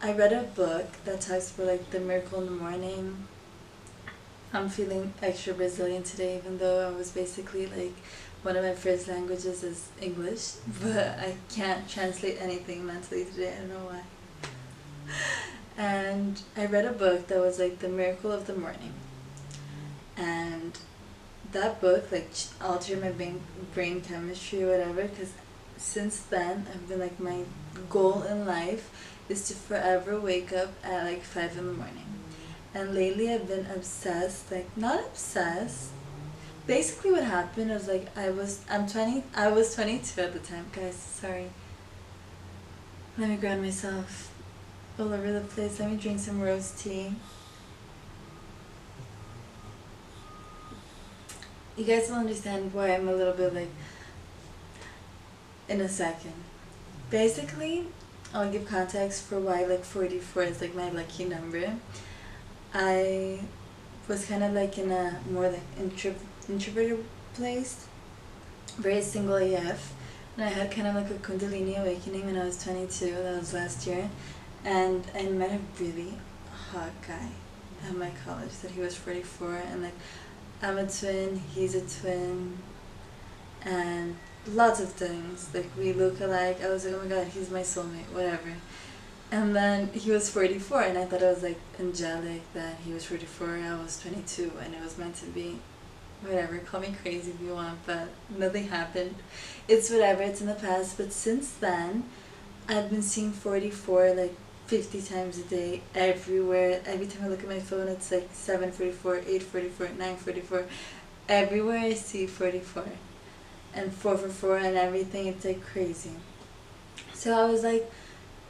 I read a book that talks about like the miracle in the morning. I'm feeling extra Brazilian today, even though I was basically like one of my first languages is English, but I can't translate anything mentally today. I don't know why. And I read a book that was like the miracle of the morning, and that book like altered my brain chemistry or whatever. Because since then, I've been like my goal in life is to forever wake up at like 5 in the morning. And lately I've been obsessed, like not obsessed. Basically what happened was like I was 22 at the time. Guys, sorry. Let me ground myself all over the place. Let me drink some rose tea. You guys will understand why I'm a little bit like in a second. Basically, I'll give context for why like 44 is like my lucky number. I was kind of like in a more like introverted place, very single AF, and I had kind of like a Kundalini awakening when I was 22. That was last year, and I met a really hot guy at my college. That he was 44, and like I'm a twin, he's a twin, and lots of things. Like we look alike. I was like, oh my god, he's my soulmate, whatever. And then he was 44, and I thought it was like angelic that he was 44, I was 22, and it was meant to be. Whatever, call me crazy if you want, but nothing happened. It's whatever, it's in the past. But since then, I've been seeing 44 like 50 times a day, everywhere. Every time I look at my phone, it's like 7:44, 8:44, 9:44. Everywhere I see 44 and 444 and everything, it's like crazy. So I was like,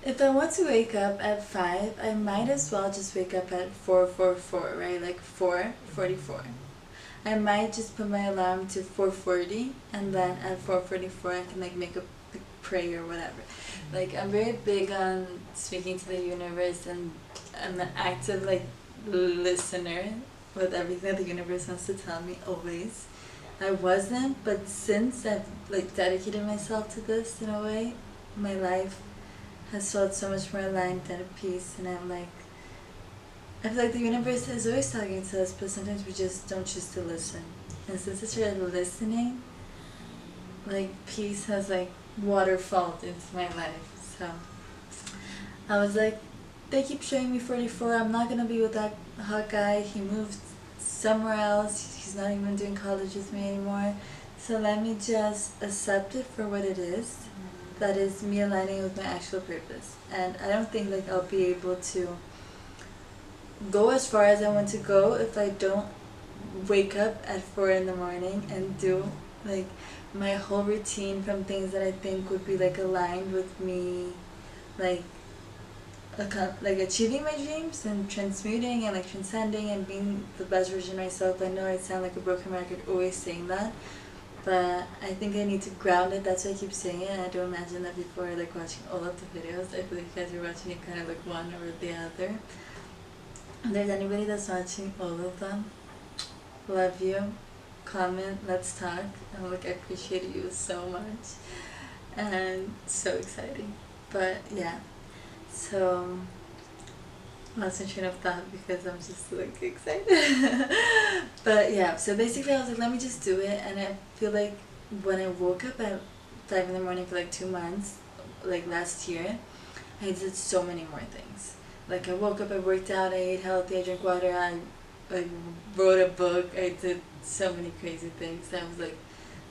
if I want to wake up at 5, I might as well just wake up at 444, right? Like 4:44. I might just put my alarm to 4:40, and then at 4:44 I can like make a prayer or whatever. Like I'm very big on speaking to the universe, and I'm an active like listener with everything that the universe wants to tell me always. I wasn't, but since I've like dedicated myself to this in a way, my life has felt so much more aligned and at peace, and I'm like, I feel like the universe is always talking to us, but sometimes we just don't choose to listen. And since I started listening, like peace has like waterfalled into my life. So I was like, they keep showing me 44. I'm not gonna be with that hot guy. He moved somewhere else. He's not even doing college with me anymore. So let me just accept it for what it is. That is me aligning with my actual purpose. And I don't think like I'll be able to go as far as I want to go if I don't wake up at 4 in the morning and do like my whole routine from things that I think would be like aligned with me, like like achieving my dreams and transmuting and like transcending and being the best version of myself. I know I sound like a broken record always saying that, but I think I need to ground it. That's why I keep saying it. And I do imagine that before like watching all of the videos, I feel like you guys are watching it kind of like one or the other. If there's anybody that's watching all of them, love you. Comment, let's talk. And like I appreciate you so much. And so exciting. But yeah. So lost my train of thought because I'm just like excited. But yeah, so basically I was like, let me just do it, and I feel like when I woke up at 5 in the morning for like 2 months, like last year, I did so many more things. Like I woke up, I worked out, I ate healthy, I drank water, I wrote a book, I did so many crazy things. I was like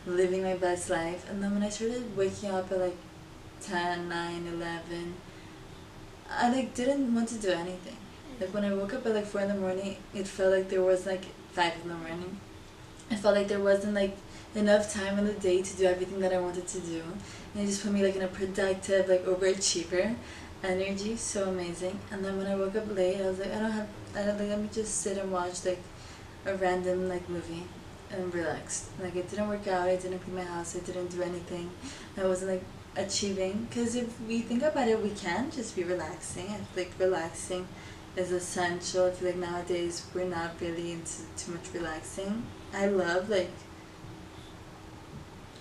living my best life. And then when I started waking up at like 10, 9, 11, I like didn't want to do anything. Like when I woke up at like 4 in the morning, it felt like there was like 5 in the morning. I felt like there wasn't like enough time in the day to do everything that I wanted to do. And it just put me like in a productive, like overachiever energy, so amazing. And then when I woke up late, I was like, I don't like, let me just sit and watch like a random like movie and relax. Like I didn't work out, I didn't clean my house, I didn't do anything. I wasn't like achieving, because if we think about it, we can just be relaxing. I feel like relaxing is essential. I feel like nowadays we're not really into too much relaxing. I love like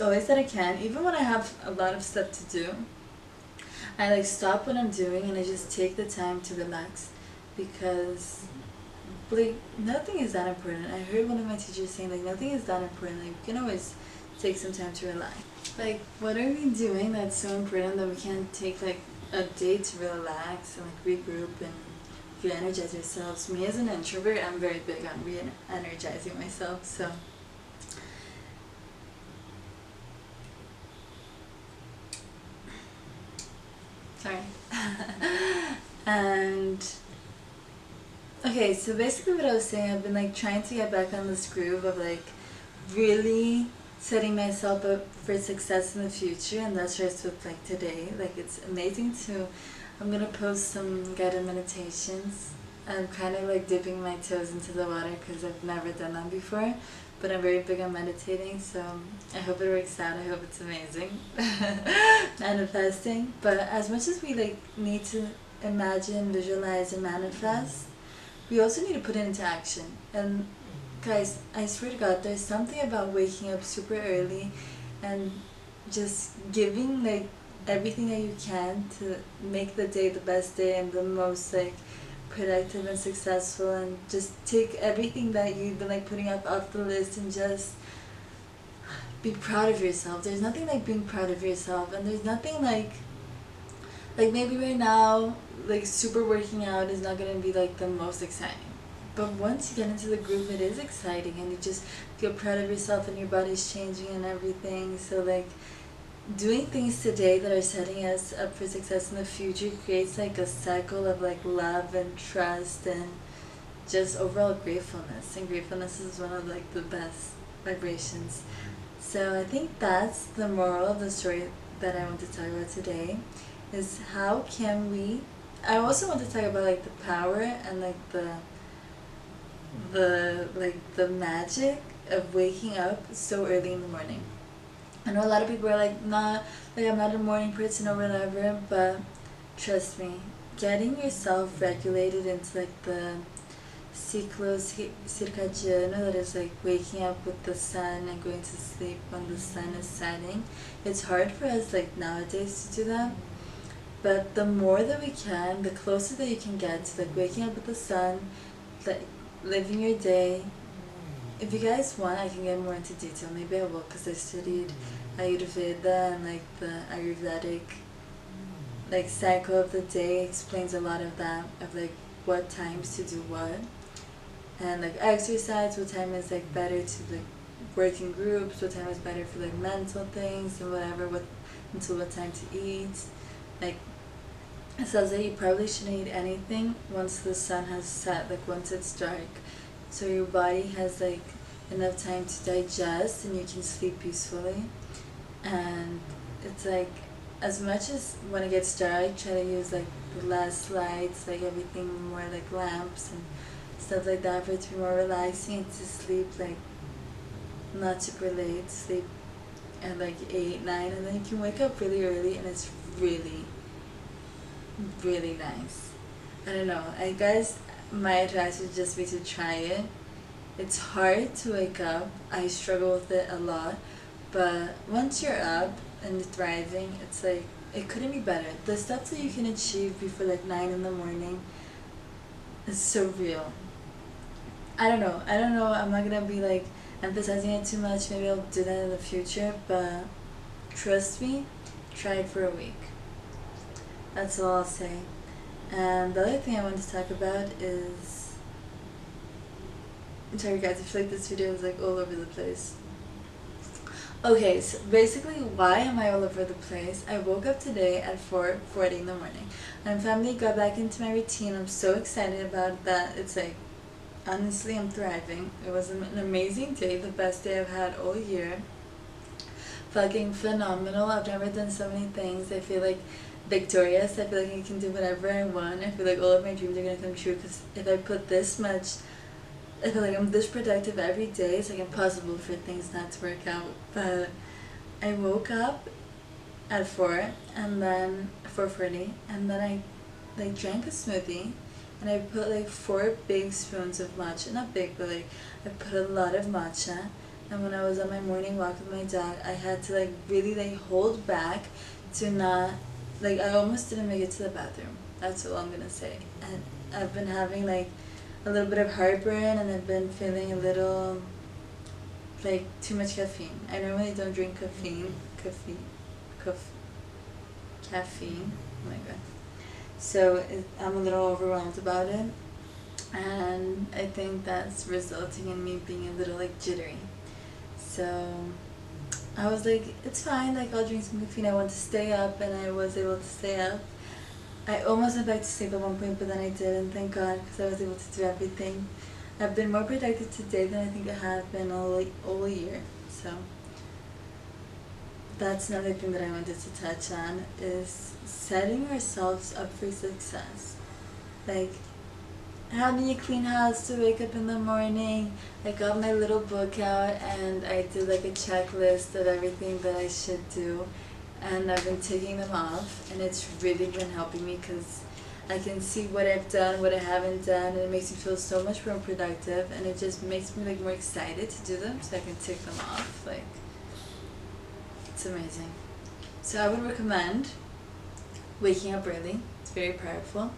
always that I can, even when I have a lot of stuff to do, I like stop what I'm doing and I just take the time to relax, because like nothing is that important. I heard one of my teachers saying like nothing is that important. Like we can always take some time to relax. Like what are we doing that's so important that we can't take like a day to relax and like regroup and re-energize ourselves? Me as an introvert, I'm very big on re-energizing myself. So sorry. And okay, so basically what I was saying, I've been like trying to get back on this groove of like really setting myself up for success in the future, and that starts with like today. Like it's amazing to, I'm gonna post some guided meditations. I'm kind of like dipping my toes into the water because I've never done that before, but I'm very big on meditating, so I hope it works out. I hope it's amazing. Manifesting, but as much as we like need to imagine, visualize, and manifest, we also need to put it into action. And guys, I swear to God, there's something about waking up super early and just giving like everything that you can to make the day the best day and the most like productive and successful, and just take everything that you've been like putting up off the list and just be proud of yourself. There's nothing like being proud of yourself, and there's nothing like maybe right now like super working out is not going to be like the most exciting, but once you get into the groove it is exciting, and you just feel proud of yourself and your body's changing and everything. So like doing things today that are setting us up for success in the future creates like a cycle of like love and trust and just overall gratefulness, and gratefulness is one of like the best vibrations. So I think that's the moral of the story that I want to talk about today, is how can we, I also want to talk about like the power and like the magic of waking up so early in the morning. I know a lot of people are like, nah, like I'm not a morning person or whatever, but trust me, getting yourself regulated into like the circadiano, that is like waking up with the sun and going to sleep when the sun is setting. It's hard for us like nowadays to do that, but the more that we can, the closer that you can get to like waking up with the sun, like living your day. If you guys want, I can get more into detail. Maybe I will, because I studied Ayurveda, and like the Ayurvedic like cycle of the day explains a lot of that, of like what times to do what, and like exercise, what time is like better to like work in groups, what time is better for like mental things and whatever, what until what time to eat. Like it says that you probably shouldn't eat anything once the sun has set, like once it's dark, so your body has like enough time to digest and you can sleep peacefully. And it's like, as much as when it gets dark, try to use like less lights, like everything more like lamps and stuff like that, for it to be more relaxing and to sleep like not super late, sleep at like 8, 9, and then you can wake up really early, and it's really really nice. I don't know, I guess my advice would just be to try it. It's hard to wake up, I struggle with it a lot, but once you're up and thriving, it's like it couldn't be better. The stuff that you can achieve before like 9 in the morning is so real. I don't know, I'm not gonna be like emphasizing it too much, maybe I'll do that in the future, but trust me, try it for a week. That's all I'll say. And the other thing I want to talk about is, I'm sorry guys, I feel like this video is like all over the place. Okay, so basically, why am I all over the place? I woke up today at 4:40 in the morning. And finally got back into my routine. I'm so excited about that. It's like, honestly, I'm thriving. It was an amazing day, the best day I've had all year. Fucking phenomenal. I've never done so many things. I feel like victorious. I feel like I can do whatever I want. I feel like all of my dreams are gonna come true, because if I put this much, I feel like I'm this productive every day. It's like impossible for things not to work out. But I woke up at 4, and then 4:40, and then I like drank a smoothie, and I put like 4 big spoons of matcha. Not big, but like I put a lot of matcha. And when I was on my morning walk with my dog, I had to like really like hold back to not like I almost didn't make it to the bathroom. That's all I'm gonna say. And I've been having like a little bit of heartburn, and I've been feeling a little like too much caffeine. I normally don't drink caffeine, caffeine. Oh my god. So I'm a little overwhelmed about it, and I think that's resulting in me being a little like jittery. So I was like, it's fine, like I'll drink some caffeine. I want to stay up, and I was able to stay up. I almost went back to sleep at one point, but then I didn't, thank God, because I was able to do everything. I've been more productive today than I think I have been all year. So that's another thing that I wanted to touch on is setting ourselves up for success. Like having a clean house to wake up in the morning. I got my little book out and I did like a checklist of everything that I should do, and I've been taking them off, and it's really been helping me because I can see what I've done, what I haven't done, and it makes me feel so much more productive, and it just makes me like more excited to do them so I can tick them off. Like, it's amazing. So I would recommend waking up early. It's very powerful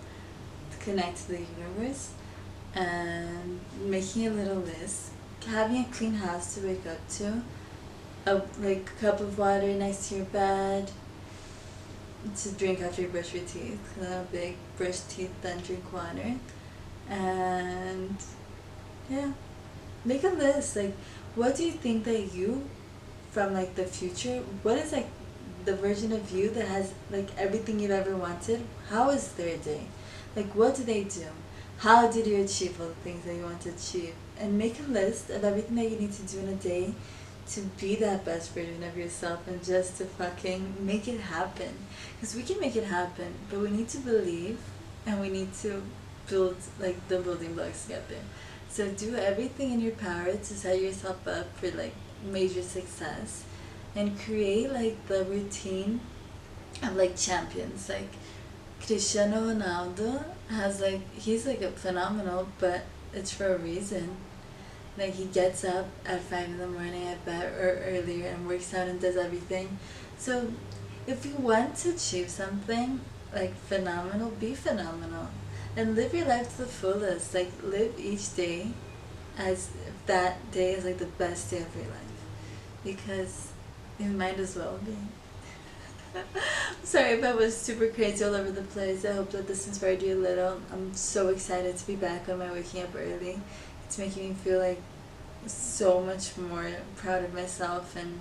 to connect to the universe, and making a little list, having a clean house to wake up to, a like cup of water next to your bed to drink after you brush your teeth. A big brush teeth, then drink water, and yeah, make a list. Like, what do you think that you from like the future? What is like the version of you that has like everything you've ever wanted? How is their day? Like, what do they do? How did you achieve all the things that you want to achieve? And make a list of everything that you need to do in a day to be that best version of yourself, and just to fucking make it happen. Because we can make it happen, but we need to believe, and we need to build like the building blocks together. So do everything in your power to set yourself up for like major success, and create like the routine of like champions. Like Cristiano Ronaldo has like, he's like a phenomenal, but it's for a reason. Like he gets up at 5 in the morning, I bet, or earlier, and works out and does everything. So if you want to achieve something like phenomenal, be phenomenal, and live your life to the fullest. Like live each day as if that day is like the best day of your life, because it might as well be. Sorry if I was super crazy all over the place. I hope that this inspired you a little. I'm so excited to be back on my waking up early. It's making me feel like so much more proud of myself and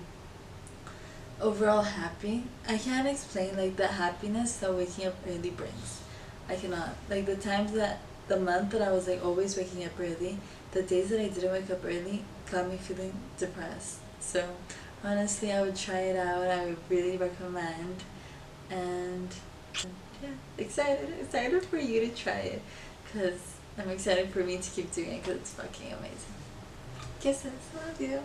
overall happy. I can't explain like the happiness that waking up early brings. I cannot. Like the times that the month that I was like always waking up early, the days that I didn't wake up early got me feeling depressed. So honestly, I would try it out. I would really recommend. And yeah, excited for you to try it, because I'm excited for me to keep doing it, because it's fucking amazing. Kisses, love you.